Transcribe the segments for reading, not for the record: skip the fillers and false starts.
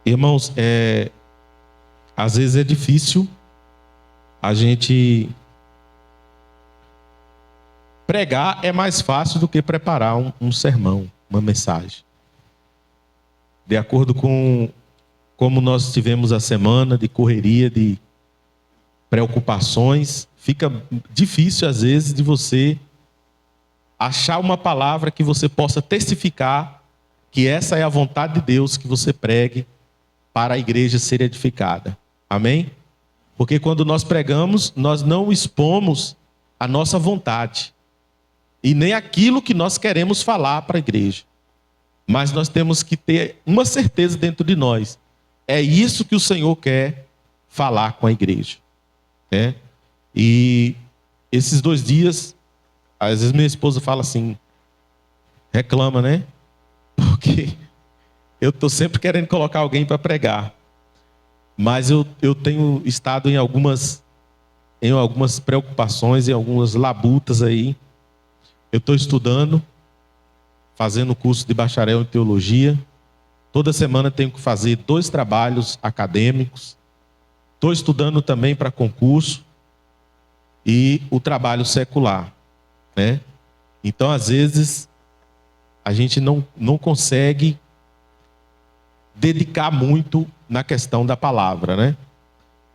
Irmãos, às vezes é difícil a gente pregar, é mais fácil do que preparar um sermão, uma mensagem. De acordo com como nós tivemos a semana de correria, de preocupações, fica difícil às vezes de você achar uma palavra que você possa testificar que essa é a vontade de Deus, que você pregue para a igreja ser edificada. Amém? Porque quando nós pregamos, nós não expomos a nossa vontade e nem aquilo que nós queremos falar para a igreja. Mas nós temos que ter uma certeza dentro de nós. É isso que o Senhor quer falar com a igreja. Né? E esses 2 dias, às vezes minha esposa fala assim, reclama, né? Porque eu estou sempre querendo colocar alguém para pregar. Mas eu tenho estado em algumas preocupações, em algumas labutas aí. Eu estou estudando, fazendo curso de bacharel em teologia. Toda semana tenho que fazer 2 trabalhos acadêmicos. Estou estudando também para concurso e o trabalho secular, né? Então, às vezes, a gente não consegue dedicar muito na questão da palavra, né?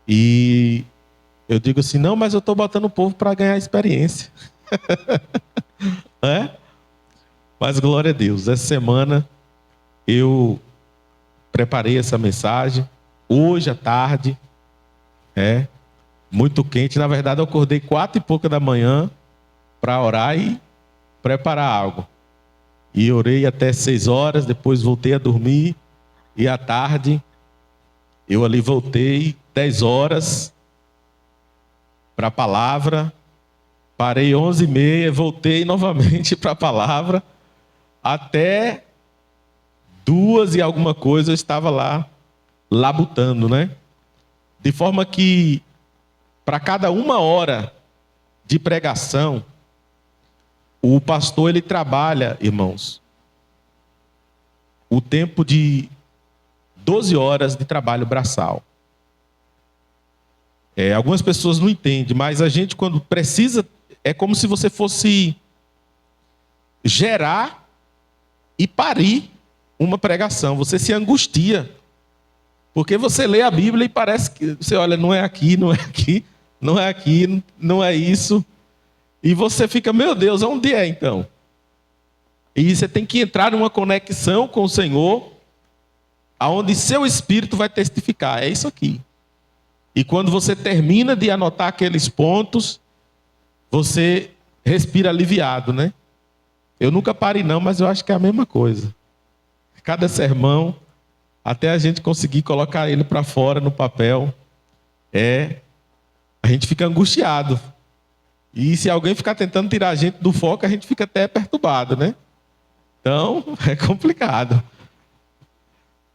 E eu digo assim, não, mas eu estou botando o povo para ganhar experiência. Mas glória a Deus, essa semana eu preparei essa mensagem, hoje à tarde, muito quente, na verdade eu acordei 4 e pouca da manhã para orar e preparar algo. E orei até 6 horas, depois voltei a dormir, e à tarde eu ali voltei 10 horas para a palavra, parei 11h30, voltei novamente para a palavra, até 2 e alguma coisa eu estava lá labutando, né? De forma que para cada 1 hora de pregação, o pastor ele trabalha, irmãos, o tempo de 12 horas de trabalho braçal. Algumas pessoas não entendem, mas a gente quando precisa, é como se você fosse gerar e parir uma pregação. Você se angustia, porque você lê a Bíblia e parece que você olha, não é aqui, não é aqui, não é aqui, não é isso. E você fica, meu Deus, onde é então? E você tem que entrar numa conexão com o Senhor, aonde seu espírito vai testificar, é isso aqui. E quando você termina de anotar aqueles pontos, você respira aliviado, né? Eu nunca parei não, mas eu acho que é a mesma coisa. Cada sermão, até a gente conseguir colocar ele para fora no papel, a gente fica angustiado. E se alguém ficar tentando tirar a gente do foco, a gente fica até perturbado, né? Então, é complicado.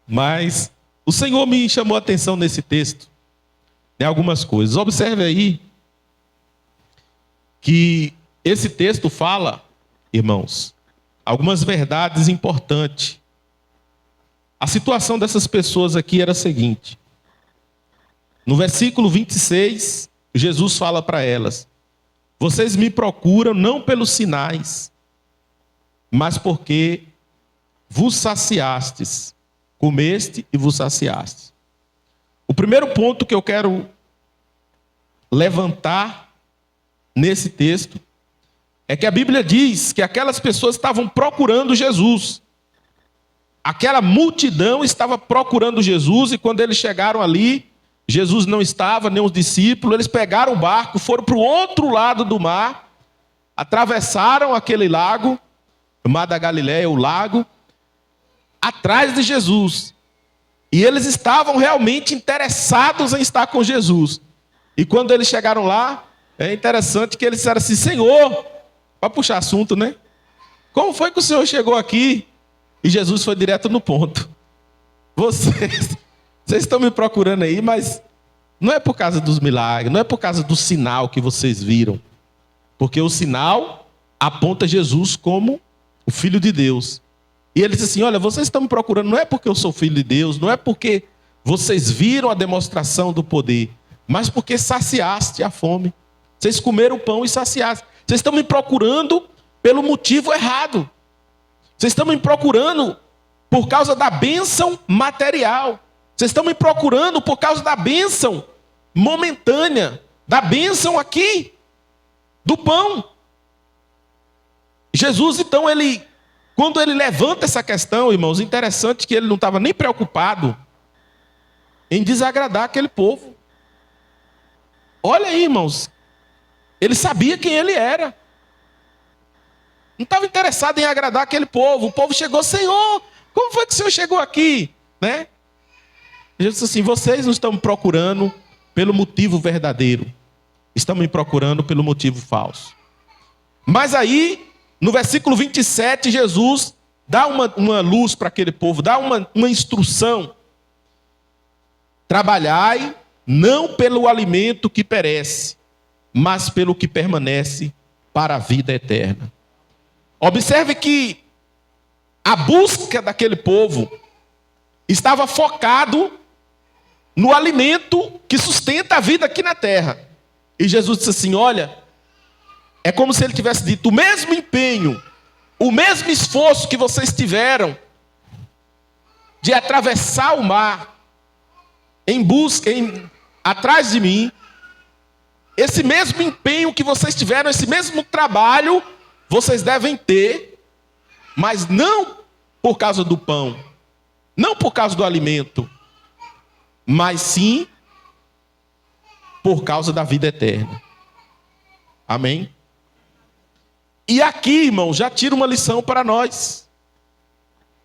Mas o Senhor me chamou a atenção nesse texto, em algumas coisas. Observe aí que esse texto fala, irmãos, algumas verdades importantes. A situação dessas pessoas aqui era a seguinte. No versículo 26, Jesus fala para elas: vocês me procuram não pelos sinais, mas porque vos saciastes. Comeste e vos saciastes. O primeiro ponto que eu quero levantar nesse texto é que a Bíblia diz que aquelas pessoas estavam procurando Jesus. Aquela multidão estava procurando Jesus e quando eles chegaram ali, Jesus não estava, nem os discípulos, eles pegaram o barco, foram para o outro lado do mar, atravessaram aquele lago, o mar da Galileia, o lago, atrás de Jesus. E eles estavam realmente interessados em estar com Jesus. E quando eles chegaram lá, é interessante que eles disseram assim: Senhor, para puxar assunto, né? Como foi que o Senhor chegou aqui? E Jesus foi direto no ponto. Vocês estão me procurando aí, mas não é por causa dos milagres, não é por causa do sinal que vocês viram. Porque o sinal aponta Jesus como o Filho de Deus. E ele disse assim: olha, vocês estão me procurando, não é porque eu sou filho de Deus, não é porque vocês viram a demonstração do poder, mas porque saciaste a fome. Vocês comeram o pão e saciaste. Vocês estão me procurando pelo motivo errado. Vocês estão me procurando por causa da bênção material. Vocês estão me procurando por causa da bênção momentânea, da bênção aqui, do pão. Jesus, então, quando ele levanta essa questão, irmãos, interessante que ele não estava nem preocupado em desagradar aquele povo. Olha aí, irmãos, ele sabia quem ele era. Não estava interessado em agradar aquele povo. O povo chegou: Senhor, como foi que o Senhor chegou aqui? Né? Jesus disse assim: vocês não estão me procurando pelo motivo verdadeiro, estão me procurando pelo motivo falso. Mas aí, no versículo 27, Jesus dá uma luz para aquele povo, dá uma instrução. Trabalhai não pelo alimento que perece, mas pelo que permanece para a vida eterna. Observe que a busca daquele povo estava focado no alimento que sustenta a vida aqui na terra. E Jesus disse assim: olha, é como se ele tivesse dito: o mesmo empenho, o mesmo esforço que vocês tiveram de atravessar o mar atrás de mim, esse mesmo empenho que vocês tiveram, esse mesmo trabalho, vocês devem ter, mas não por causa do pão, não por causa do alimento, mas sim por causa da vida eterna. Amém? E aqui, irmão, já tira uma lição para nós.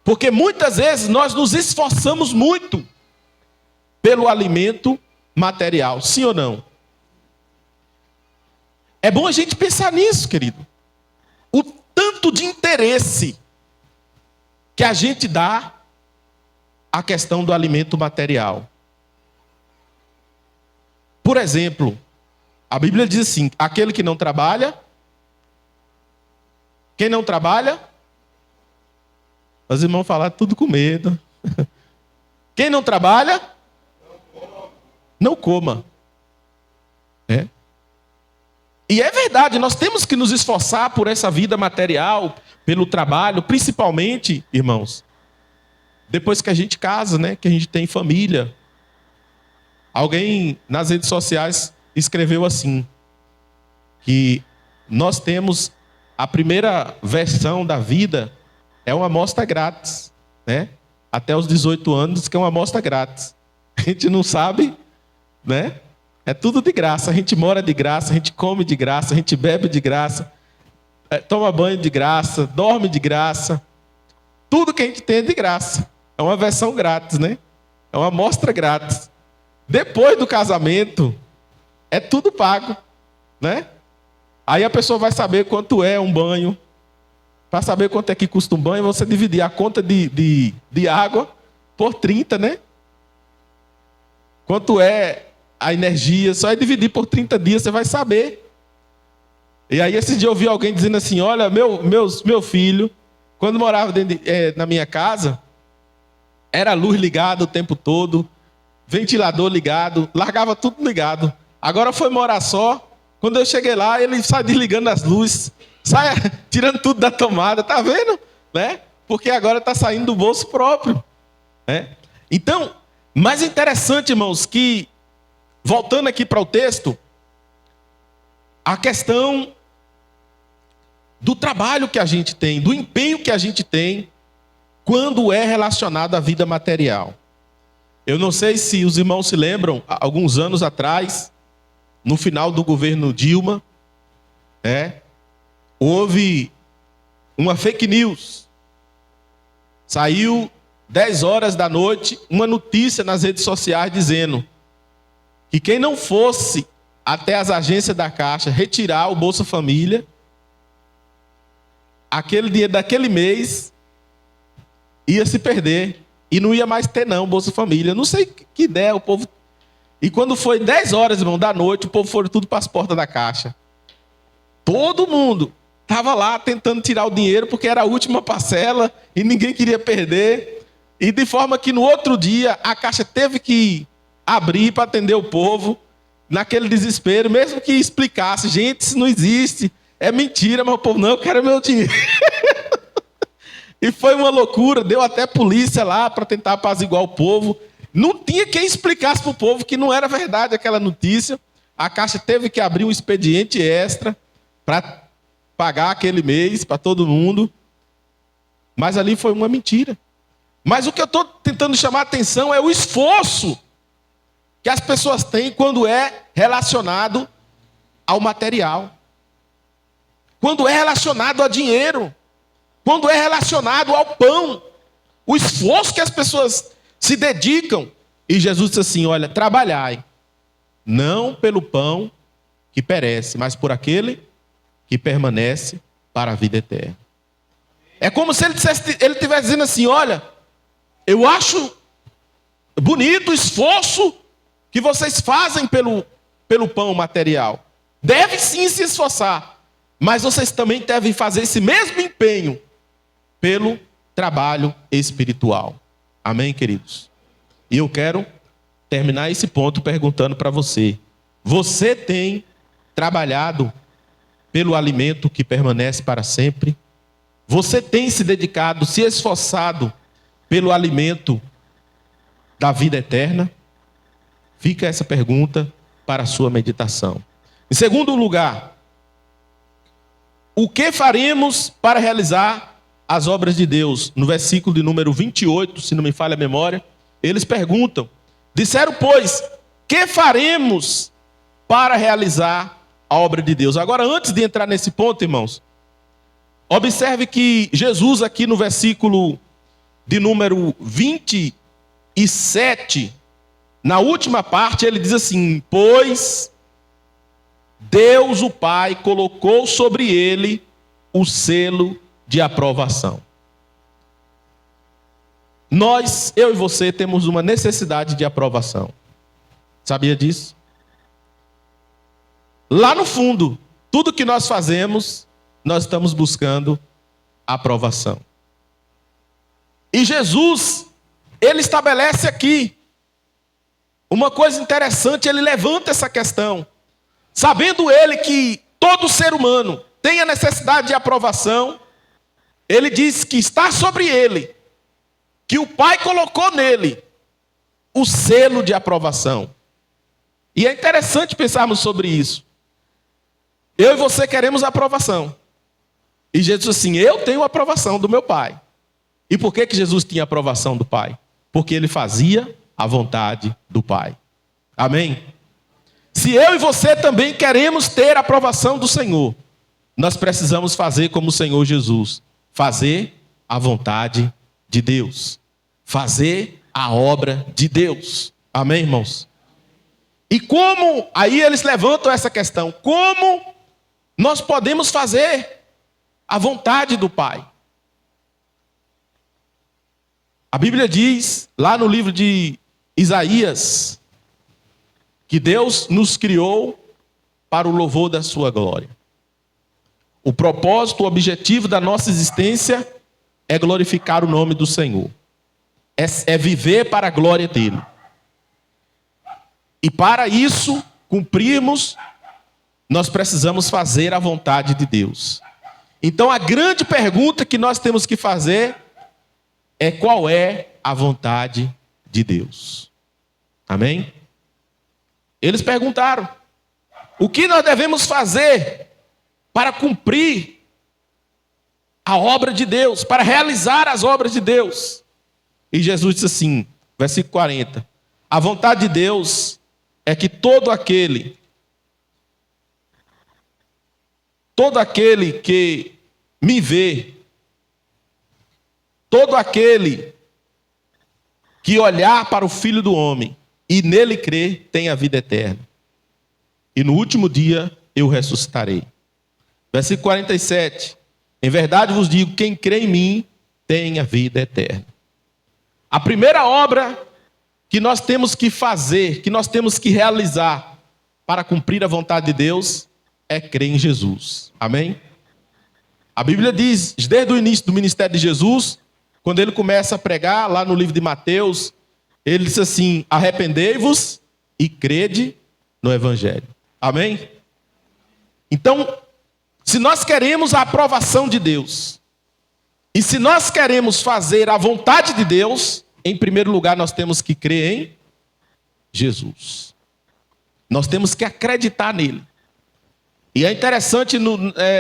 Porque muitas vezes nós nos esforçamos muito pelo alimento material, sim ou não? É bom a gente pensar nisso, querido. O tanto de interesse que a gente dá à questão do alimento material. Por exemplo, a Bíblia diz assim: aquele que não trabalha, quem não trabalha, os irmãos falaram tudo com medo. Quem não trabalha, não coma. É. E é verdade, nós temos que nos esforçar por essa vida material, pelo trabalho, principalmente, irmãos, depois que a gente casa, né, que a gente tem família. Alguém nas redes sociais escreveu assim, que nós temos a primeira versão da vida, é uma amostra grátis, né? Até os 18 anos, que é uma amostra grátis. A gente não sabe, né? É tudo de graça. A gente mora de graça, a gente come de graça, a gente bebe de graça, toma banho de graça, dorme de graça. Tudo que a gente tem é de graça. É uma versão grátis, né? É uma amostra grátis. Depois do casamento, é tudo pago, né? Aí a pessoa vai saber quanto é um banho. Para saber quanto é que custa um banho, você dividir a conta de água por 30, né? Quanto é a energia, só é dividir por 30 dias, você vai saber. E aí esse dia eu ouvi alguém dizendo assim: olha, meu filho, quando morava na minha casa, era luz ligada o tempo todo, ventilador ligado, largava tudo ligado. Agora foi morar só, quando eu cheguei lá, ele sai desligando as luzes, sai tirando tudo da tomada, tá vendo? Né? Porque agora está saindo do bolso próprio. Né? Então, mais interessante, irmãos, que, voltando aqui para o texto, a questão do trabalho que a gente tem, do empenho que a gente tem, quando é relacionado à vida material. Eu não sei se os irmãos se lembram, alguns anos atrás, no final do governo Dilma, houve uma fake news. Saiu 10 horas da noite uma notícia nas redes sociais dizendo que quem não fosse até as agências da Caixa retirar o Bolsa Família, aquele dinheiro daquele mês ia se perder. E não ia mais ter não, Bolsa Família. Não sei que ideia o povo... E quando foi 10 horas, irmão, da noite, o povo foi tudo para as portas da Caixa. Todo mundo. estava lá tentando tirar o dinheiro porque era a última parcela e ninguém queria perder. E de forma que no outro dia a Caixa teve que abrir para atender o povo, naquele desespero, mesmo que explicasse, gente, isso não existe, é mentira, mas o povo, não, eu quero meu dinheiro. E foi uma loucura, deu até polícia lá para tentar apaziguar o povo. Não tinha quem explicasse para o povo que não era verdade aquela notícia. A Caixa teve que abrir um expediente extra para pagar aquele mês para todo mundo. Mas ali foi uma mentira. Mas o que eu estou tentando chamar a atenção é o esforço que as pessoas têm quando é relacionado ao material. Quando é relacionado a dinheiro. Quando é relacionado ao pão. O esforço que as pessoas se dedicam. E Jesus disse assim, olha, trabalhai. Não pelo pão que perece, mas por aquele que permanece para a vida eterna. É como se ele estivesse dizendo assim, olha, eu acho bonito o esforço que vocês fazem pelo pão material. Deve sim se esforçar, mas vocês também devem fazer esse mesmo empenho pelo trabalho espiritual. Amém, queridos? E eu quero terminar esse ponto perguntando para você. Você tem trabalhado pelo alimento que permanece para sempre? Você tem se dedicado, se esforçado pelo alimento da vida eterna? Fica essa pergunta para a sua meditação. Em segundo lugar, o que faremos para realizar as obras de Deus? No versículo de número 28, se não me falha a memória, eles perguntam, disseram, pois, que faremos para realizar a obra de Deus? Agora, antes de entrar nesse ponto, irmãos, observe que Jesus aqui no versículo de número 27, na última parte, ele diz assim, pois Deus o Pai colocou sobre ele o selo de aprovação. Nós, eu e você, temos uma necessidade de aprovação. Sabia disso? Lá no fundo, tudo que nós fazemos, nós estamos buscando aprovação. E Jesus, ele estabelece aqui uma coisa interessante, ele levanta essa questão. Sabendo ele que todo ser humano tem a necessidade de aprovação, ele diz que está sobre ele, que o Pai colocou nele o selo de aprovação. E é interessante pensarmos sobre isso. Eu e você queremos a aprovação. E Jesus disse assim, eu tenho a aprovação do meu Pai. E por que Jesus tinha a aprovação do Pai? Porque ele fazia a vontade do Pai. Amém? Se eu e você também queremos ter a aprovação do Senhor, nós precisamos fazer como o Senhor Jesus. Fazer a vontade de Deus. Fazer a obra de Deus. Amém, irmãos? E como, aí eles levantam essa questão, como nós podemos fazer a vontade do Pai? A Bíblia diz, lá no livro de Isaías, que Deus nos criou para o louvor da sua glória. O propósito, o objetivo da nossa existência é glorificar o nome do Senhor. É viver para a glória dele. E para isso, cumprirmos, nós precisamos fazer a vontade de Deus. Então a grande pergunta que nós temos que fazer é qual é a vontade de Deus. Amém? Eles perguntaram, o que nós devemos fazer para cumprir a obra de Deus, para realizar as obras de Deus? E Jesus disse assim, versículo 40, a vontade de Deus é que todo aquele que me vê, todo aquele que olhar para o Filho do Homem e nele crer, tem a vida eterna. E no último dia eu ressuscitarei. Versículo 47. Em verdade vos digo, quem crê em mim tem a vida eterna. A primeira obra que nós temos que fazer, que nós temos que realizar para cumprir a vontade de Deus, é crer em Jesus. Amém? A Bíblia diz, desde o início do ministério de Jesus, quando ele começa a pregar, lá no livro de Mateus, ele diz assim: arrependei-vos e crede no Evangelho. Amém? Então, se nós queremos a aprovação de Deus, e se nós queremos fazer a vontade de Deus, em primeiro lugar nós temos que crer em Jesus. Nós temos que acreditar nele. E é interessante,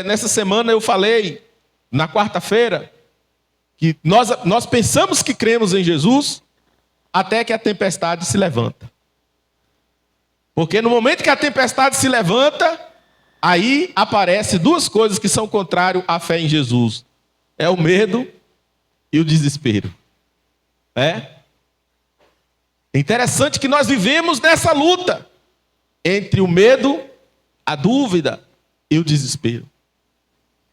nessa semana eu falei, na quarta-feira, que nós pensamos que cremos em Jesus, até que a tempestade se levanta. Porque no momento que a tempestade se levanta, aí aparecem duas coisas que são contrárias à fé em Jesus. É o medo e o desespero. É interessante que nós vivemos nessa luta entre o medo, a dúvida e o desespero.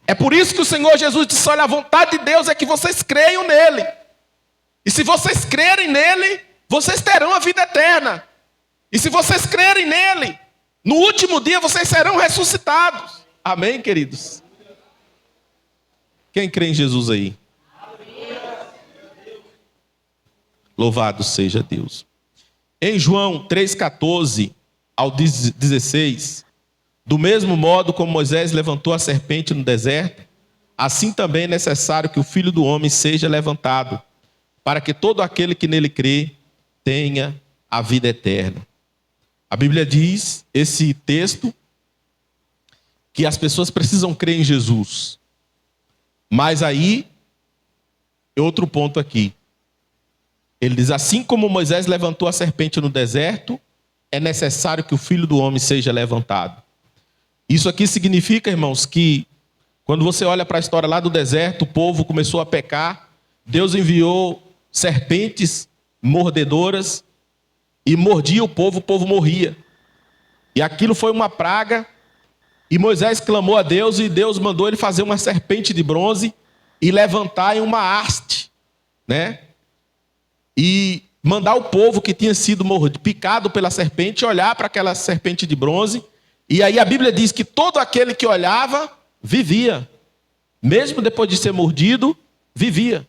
É por isso que o Senhor Jesus disse: olha, a vontade de Deus é que vocês creiam nele. E se vocês crerem nele, vocês terão a vida eterna. E se vocês crerem nele, no último dia vocês serão ressuscitados. Amém, queridos? Quem crê em Jesus aí? Louvado seja Deus. Em João 3,14 ao 16, do mesmo modo como Moisés levantou a serpente no deserto, assim também é necessário que o Filho do Homem seja levantado, para que todo aquele que nele crê tenha a vida eterna. A Bíblia diz, esse texto, que as pessoas precisam crer em Jesus. Mas aí, outro ponto aqui. Ele diz: assim como Moisés levantou a serpente no deserto, é necessário que o Filho do Homem seja levantado. Isso aqui significa, irmãos, que quando você olha para a história lá do deserto, o povo começou a pecar, Deus enviou serpentes mordedoras e mordia o povo morria. E aquilo foi uma praga. E Moisés clamou a Deus e Deus mandou ele fazer uma serpente de bronze e levantar em uma haste, né? E mandar o povo que tinha sido picado pela serpente olhar para aquela serpente de bronze. E aí a Bíblia diz que todo aquele que olhava vivia. Mesmo depois de ser mordido, vivia.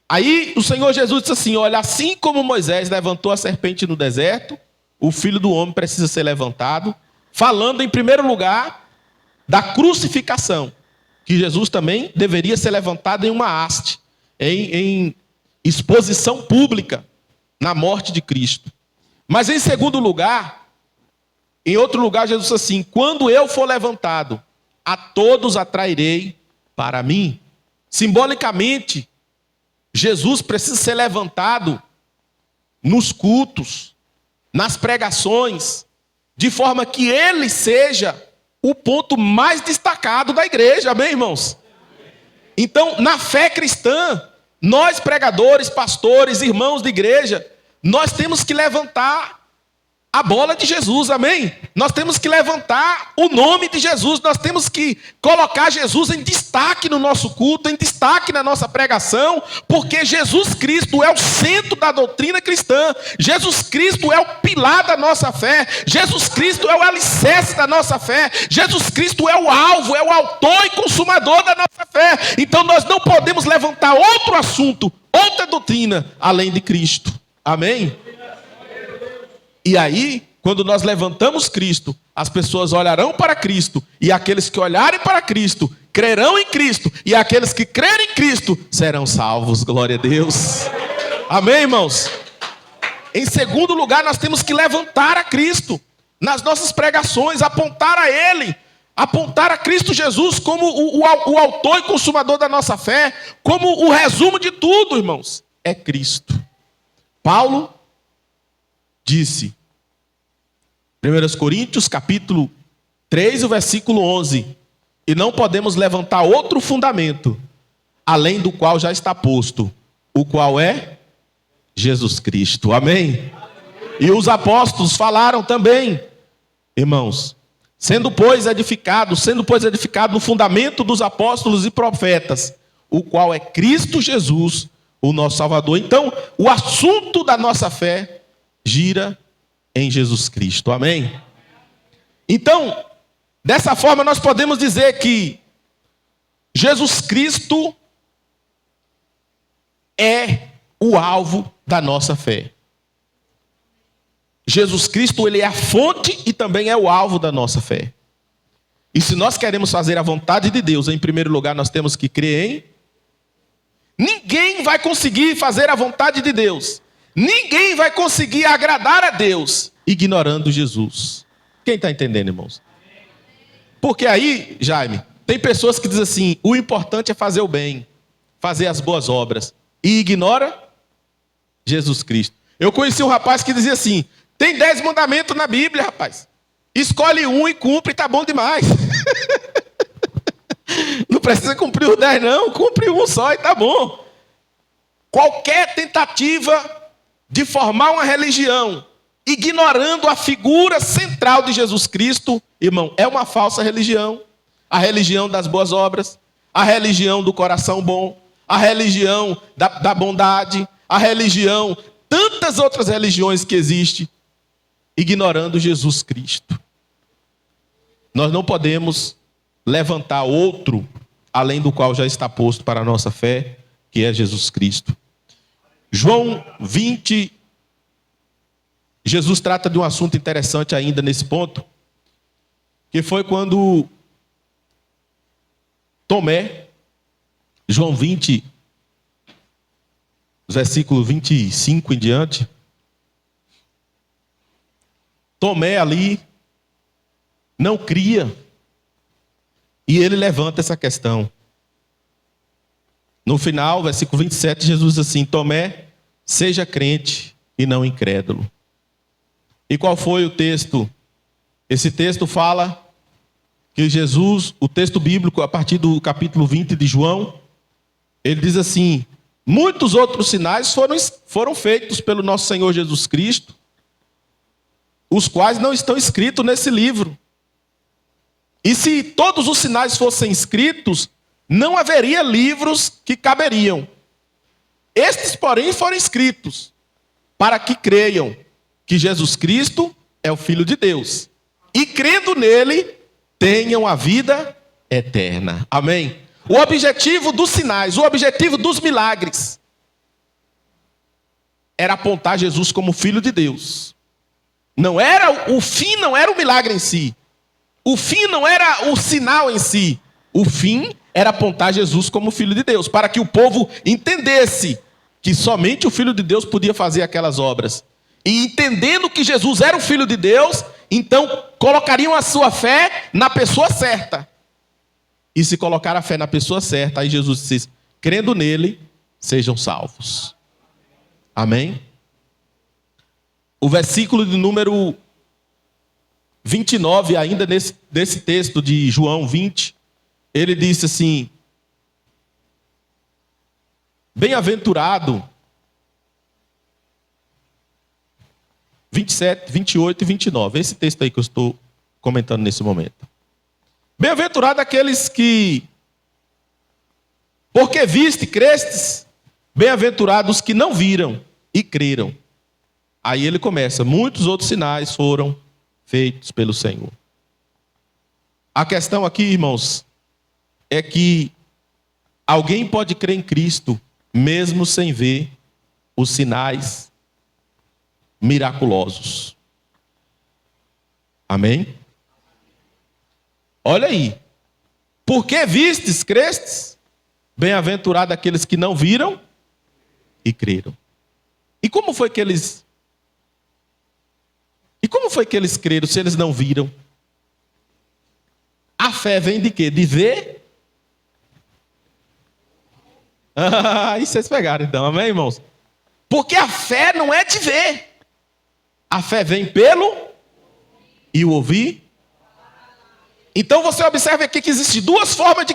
Aí o Senhor Jesus disse assim: olha, assim como Moisés levantou a serpente no deserto, o Filho do Homem precisa ser levantado, falando em primeiro lugar da crucificação, que Jesus também deveria ser levantado em uma haste, em exposição pública, na morte de Cristo. Mas em segundo lugar, em outro lugar, Jesus disse assim: quando eu for levantado, a todos atrairei para mim. Simbolicamente, Jesus precisa ser levantado nos cultos, nas pregações, de forma que ele seja o ponto mais destacado da igreja. Amém, irmãos? Então, na fé cristã, nós pregadores, pastores, irmãos de igreja, nós temos que levantar a bola de Jesus, amém? Nós temos que levantar o nome de Jesus, nós temos que colocar Jesus em destaque no nosso culto, em destaque na nossa pregação, porque Jesus Cristo é o centro da doutrina cristã, Jesus Cristo é o pilar da nossa fé, Jesus Cristo é o alicerce da nossa fé, Jesus Cristo é o alvo, é o autor e consumador da nossa fé. Então nós não podemos levantar outro assunto, outra doutrina, além de Cristo, amém? E aí, quando nós levantamos Cristo, as pessoas olharão para Cristo, e aqueles que olharem para Cristo, crerão em Cristo, e aqueles que crerem em Cristo, serão salvos. Glória a Deus. Amém, irmãos? Em segundo lugar, nós temos que levantar a Cristo, nas nossas pregações, apontar a Ele, apontar a Cristo Jesus como o autor e consumador da nossa fé, como o resumo de tudo, irmãos, é Cristo. Paulo disse, 1 Coríntios capítulo 3, o versículo 11, e não podemos levantar outro fundamento, além do qual já está posto, o qual é Jesus Cristo, amém? E os apóstolos falaram também, irmãos, sendo pois edificado no fundamento dos apóstolos e profetas, o qual é Cristo Jesus, o nosso Salvador. Então, o assunto da nossa fé gira em Jesus Cristo, amém? Então, dessa forma nós podemos dizer que Jesus Cristo é o alvo da nossa fé. Jesus Cristo, ele é a fonte e também é o alvo da nossa fé. E se nós queremos fazer a vontade de Deus, em primeiro lugar, nós temos que crer em... Ninguém vai conseguir fazer a vontade de Deus. Ninguém vai conseguir agradar a Deus ignorando Jesus. Quem está entendendo, irmãos? Porque aí, Jaime, tem pessoas que dizem assim, o importante é fazer o bem, fazer as boas obras, e ignora Jesus Cristo. Eu conheci um rapaz que dizia assim, tem 10 mandamentos na Bíblia, rapaz. Escolhe um e cumpre, tá bom demais. Não precisa cumprir os 10 não, cumpre um só e tá bom. Qualquer tentativa de formar uma religião, ignorando a figura central de Jesus Cristo, irmão, é uma falsa religião. A religião das boas obras, a religião do coração bom, a religião da bondade, a religião, tantas outras religiões que existem, ignorando Jesus Cristo. Nós não podemos levantar outro, além do qual já está posto para a nossa fé, que é Jesus Cristo. João 20, Jesus trata de um assunto interessante ainda nesse ponto, que foi quando Tomé, João 20, versículo 25 em diante, Tomé ali não cria, e ele levanta essa questão. No final, versículo 27, Jesus diz assim, Tomé, seja crente e não incrédulo. E qual foi o texto? Esse texto fala que Jesus, o texto bíblico, a partir do capítulo 20 de João, ele diz assim, muitos outros sinais foram feitos pelo nosso Senhor Jesus Cristo, os quais não estão escritos nesse livro. E se todos os sinais fossem escritos, não haveria livros que caberiam. Estes, porém, foram escritos para que creiam que Jesus Cristo é o Filho de Deus. E crendo nele, tenham a vida eterna. Amém? O objetivo dos sinais, o objetivo dos milagres, era apontar Jesus como Filho de Deus. O fim não era o milagre em si. O fim não era o sinal em si. O fim era apontar Jesus como Filho de Deus, para que o povo entendesse que somente o Filho de Deus podia fazer aquelas obras. E entendendo que Jesus era o Filho de Deus, então colocariam a sua fé na pessoa certa. E se colocar a fé na pessoa certa, aí Jesus disse, crendo nele, sejam salvos. Amém? O versículo de número 29, ainda desse texto de João 20, ele disse assim, bem-aventurado, 27, 28 e 29, esse texto aí que eu estou comentando nesse momento. Bem-aventurado aqueles que, porque viste, crestes, bem-aventurados que não viram e creram. Aí ele começa, muitos outros sinais foram feitos pelo Senhor. A questão aqui, irmãos, é que alguém pode crer em Cristo, mesmo sem ver os sinais miraculosos. Amém? Olha aí. Porque vistes, crestes, bem-aventurado aqueles que não viram e creram. E como foi que eles creram se eles não viram? A fé vem de quê? De ver? Aí vocês pegaram então, amém, irmãos? Porque a fé não é de ver. A fé vem pelo e o ouvir. Então você observa aqui que existem duas formas